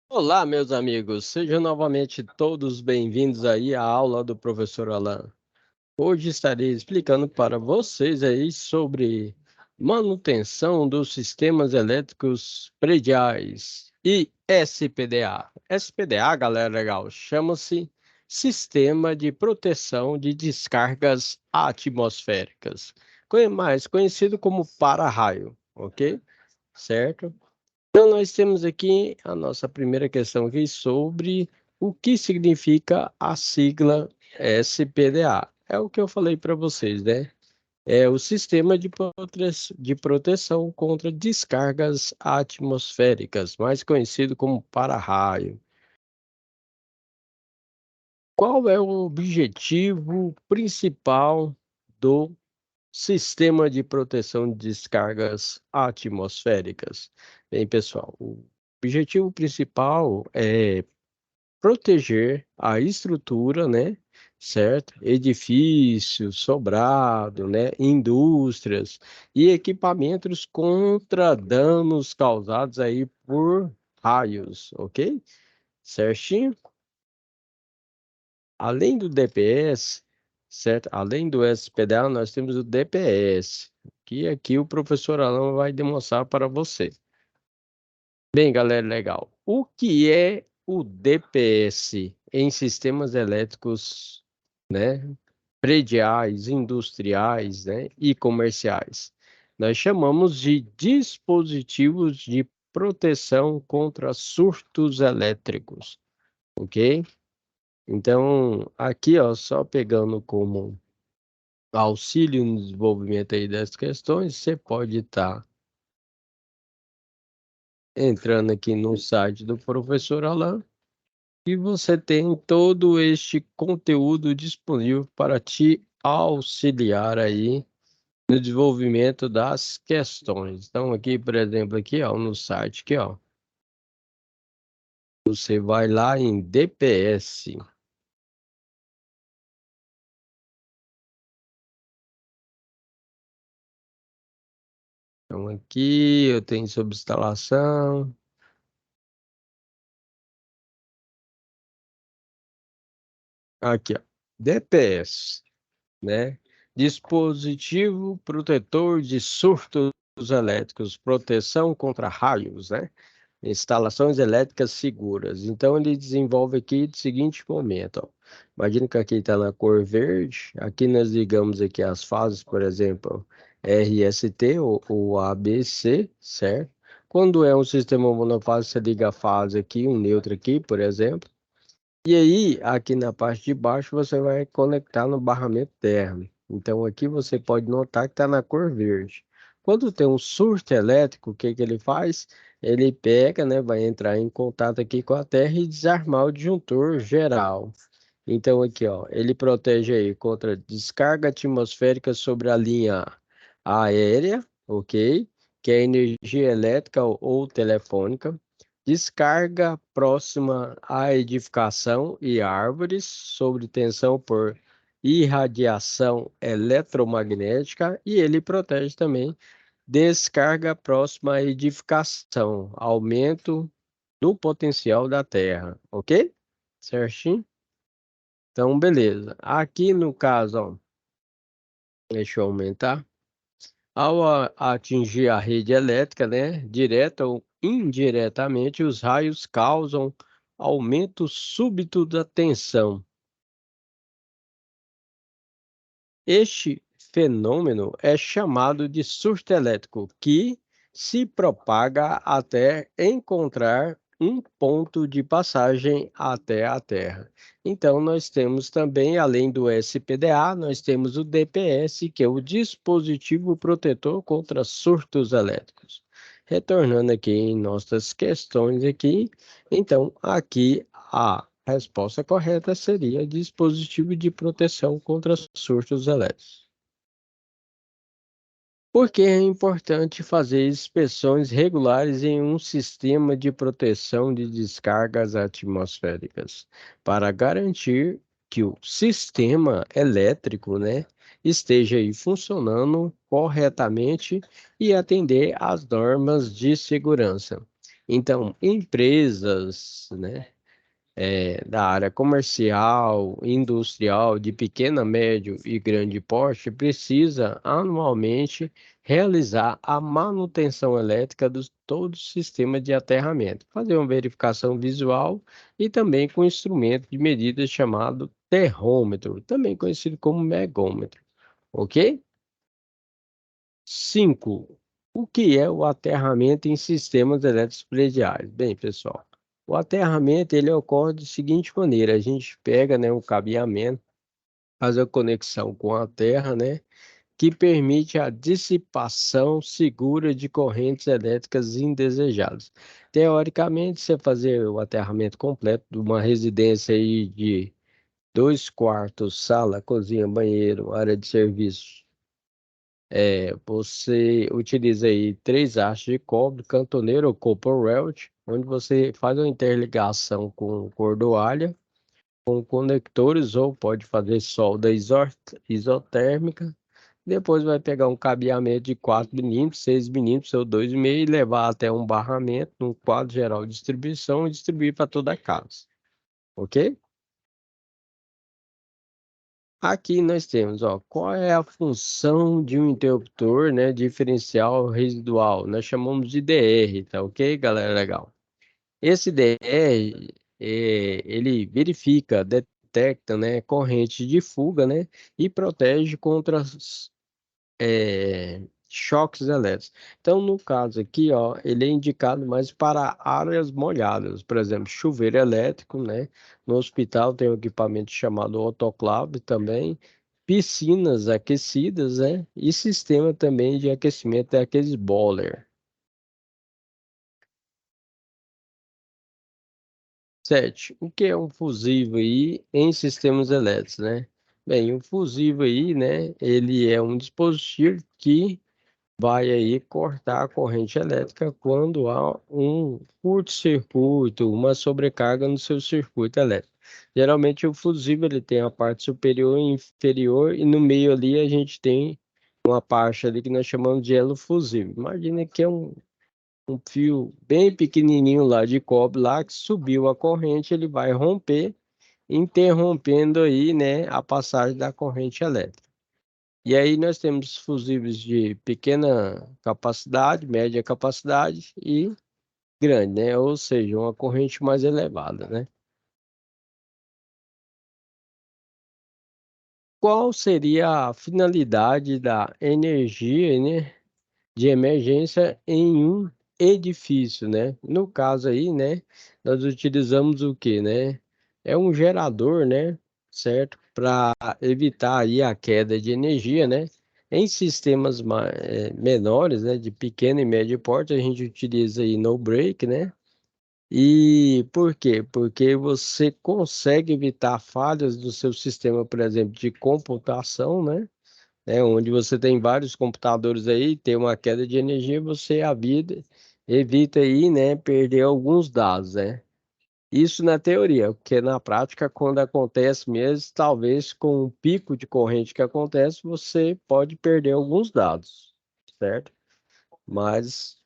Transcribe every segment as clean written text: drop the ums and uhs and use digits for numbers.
Olá, meus amigos, sejam novamente todos bem-vindos aí à aula do professor Alan. Hoje estarei explicando para vocês aí sobre manutenção dos sistemas elétricos prediais e SPDA. SPDA, galera, legal, chama-se Sistema de Proteção de Descargas Atmosféricas, mais conhecido como para-raio, ok? Certo? Então, nós temos aqui a nossa primeira questão aqui sobre o que significa a sigla SPDA. É o que eu falei para vocês, né? É o Sistema de Proteção contra Descargas Atmosféricas, mais conhecido como para-raio. Qual é o objetivo principal do Sistema de Proteção de Descargas Atmosféricas? Bem, pessoal, o objetivo principal é proteger a estrutura, né? Certo? Edifícios, sobrado, né? Indústrias e equipamentos contra danos causados aí por raios, ok? Certinho? Além do DPS, certo? Além do SPDA, nós temos o DPS, que aqui o professor Alan vai demonstrar para você. Bem, galera, legal. O que é o DPS em sistemas elétricos, né, prediais, industriais, né, e comerciais? Nós chamamos de dispositivos de proteção contra surtos elétricos, ok? Então, aqui, ó, só pegando como auxílio no desenvolvimento aí das questões, você pode estar entrando aqui no site do professor Alan. E você tem todo este conteúdo disponível para te auxiliar aí no desenvolvimento das questões. Então, aqui, por exemplo, aqui, ó, no site, aqui, ó, você vai lá em DPS. Então, aqui eu tenho sobre instalação. Aqui, ó, DPS, né? Dispositivo protetor de surtos elétricos, proteção contra raios, né? Instalações elétricas seguras. Então, ele desenvolve aqui do seguinte momento, ó. Imagina que aqui está na cor verde. Aqui nós ligamos aqui as fases, por exemplo, RST ou ABC, certo? Quando é um sistema monofásico, você liga a fase aqui, um neutro aqui, por exemplo. E aí, aqui na parte de baixo, você vai conectar no barramento térmico. Então, aqui você pode notar que está na cor verde. Quando tem um surto elétrico, o que que ele faz? Ele pega, né, vai entrar em contato aqui com a Terra e desarmar o disjuntor geral. Então, aqui, ó, ele protege aí contra descarga atmosférica sobre a linha aérea, ok? Que é energia elétrica ou telefônica. Descarga próxima à edificação e árvores, sobre tensão por irradiação eletromagnética, e ele protege também descarga próxima à edificação, aumento do potencial da Terra, ok? Certinho? Então, beleza. Aqui no caso, ó, deixa eu aumentar. Ao atingir a rede elétrica, né, direta ou indiretamente, os raios causam aumento súbito da tensão. Este fenômeno é chamado de surto elétrico, que se propaga até encontrar um ponto de passagem até a Terra. Então, nós temos também, além do SPDA, nós temos o DPS, que é o dispositivo protetor contra surtos elétricos. Retornando aqui em nossas questões aqui, então, aqui a resposta correta seria dispositivo de proteção contra surtos elétricos. Por que é importante fazer inspeções regulares em um sistema de proteção de descargas atmosféricas? Para garantir que o sistema elétrico, né, esteja aí funcionando corretamente e atender às normas de segurança. Então, empresas, né, da área comercial, industrial, de pequena, médio e grande porte, precisa anualmente realizar a manutenção elétrica de todo o sistema de aterramento, fazer uma verificação visual e também com instrumento de medida chamado terrômetro, também conhecido como megômetro, ok? 5. O que é o aterramento em sistemas elétricos prediais? Bem, pessoal, o aterramento ele ocorre da seguinte maneira: a gente pega, né, um cabeamento, faz a conexão com a terra, né, que permite a dissipação segura de correntes elétricas indesejadas. Teoricamente, você fazer o aterramento completo de uma residência aí de 2 quartos, sala, cozinha, banheiro, área de serviço. Você utiliza aí 3 hastes de cobre, cantoneiro ou copper weld, onde você faz uma interligação com cordoalha, com conectores ou pode fazer solda isotérmica. Depois vai pegar um cabeamento de 4 milímetros, 6 milímetros ou 2,5 e levar até um barramento, num quadro geral de distribuição e distribuir para toda a casa. Ok? Aqui nós temos, ó, qual é a função de um interruptor, né, diferencial residual? Nós chamamos de DR, tá ok, galera? Legal. Esse DR, ele verifica, detecta, né, corrente de fuga, né, e protege contra choques elétricos. Então, no caso aqui, ó, ele é indicado mais para áreas molhadas, por exemplo, chuveiro elétrico, né? No hospital tem um equipamento chamado autoclave também, piscinas aquecidas, né? E sistema também de aquecimento é aqueles boiler. 7. O que é um fusível aí em sistemas elétricos, né? Bem, um fusível aí, né? Ele é um dispositivo que vai aí cortar a corrente elétrica quando há um curto-circuito, uma sobrecarga no seu circuito elétrico. Geralmente o fusível ele tem a parte superior e inferior e no meio ali a gente tem uma parte ali que nós chamamos de elo fusível. Imagina que é um fio bem pequenininho lá de cobre lá que subiu a corrente, ele vai romper, interrompendo aí, né, a passagem da corrente elétrica. E aí nós temos fusíveis de pequena capacidade, média capacidade e grande, né? Ou seja, uma corrente mais elevada, né? Qual seria a finalidade da energia, né, de emergência em um edifício, né? No caso aí, né, nós utilizamos o que, né? É um gerador, né? Certo? Para evitar aí a queda de energia, né? Em sistemas menores, né, de pequeno e médio porte, a gente utiliza aí no break, né? E por quê? Porque você consegue evitar falhas do seu sistema, por exemplo, de computação, né? Onde você tem vários computadores aí, tem uma queda de energia, você evita aí, né, perder alguns dados, né? Isso na teoria, porque na prática, quando acontece mesmo, talvez com um pico de corrente que acontece, você pode perder alguns dados, certo? Mas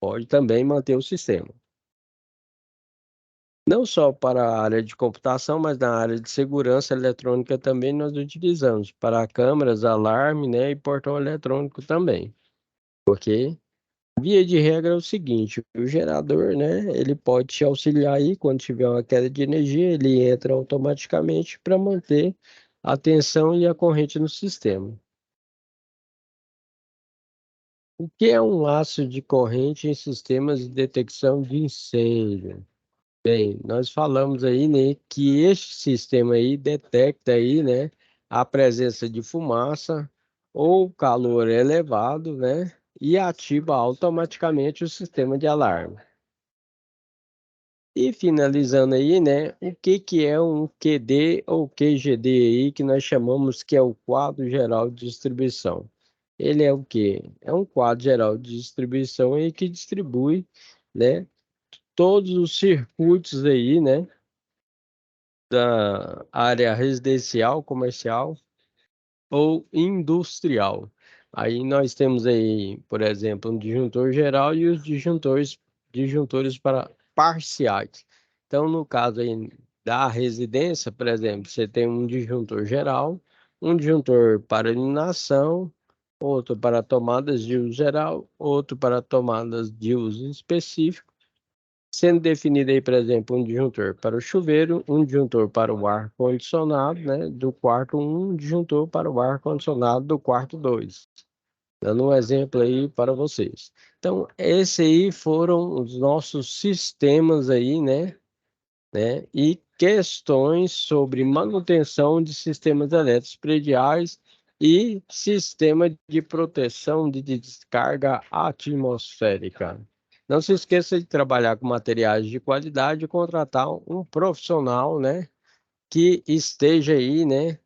pode também manter o sistema. Não só para a área de computação, mas na área de segurança eletrônica também nós utilizamos para câmeras, alarme, né, e portão eletrônico também. Ok? Via de regra é o seguinte, o gerador, né, ele pode te auxiliar aí quando tiver uma queda de energia, ele entra automaticamente para manter a tensão e a corrente no sistema. O que é um laço de corrente em sistemas de detecção de incêndio? Bem, nós falamos aí, né, que este sistema aí detecta aí, né, a presença de fumaça ou calor elevado, né, e ativa automaticamente o sistema de alarme. E finalizando aí, né, o que que é um QD ou QGD aí que nós chamamos que é o quadro geral de distribuição? Ele é o quê? É um quadro geral de distribuição aí que distribui, né, todos os circuitos aí, né, da área residencial, comercial ou industrial. Aí nós temos aí, por exemplo, um disjuntor geral e os disjuntores disjuntores para parciais. Então, no caso aí da residência, por exemplo, você tem um disjuntor geral, um disjuntor para iluminação, outro para tomadas de uso geral, outro para tomadas de uso específico, sendo definido aí, por exemplo, um disjuntor para o chuveiro, um disjuntor para o ar-condicionado, né, do quarto 1, um disjuntor para o ar-condicionado do quarto 2. Dando um exemplo aí para vocês. Então, esse aí foram os nossos sistemas aí, né? E questões sobre manutenção de sistemas elétricos prediais e sistema de proteção de descarga atmosférica. Não se esqueça de trabalhar com materiais de qualidade e contratar um profissional, né, que esteja aí, né,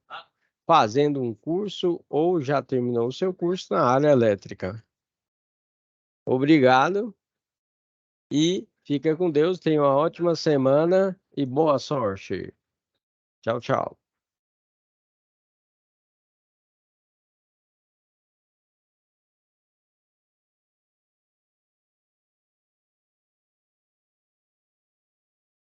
fazendo um curso ou já terminou o seu curso na área elétrica. Obrigado e fica com Deus. Tenha uma ótima semana e boa sorte. Tchau, tchau.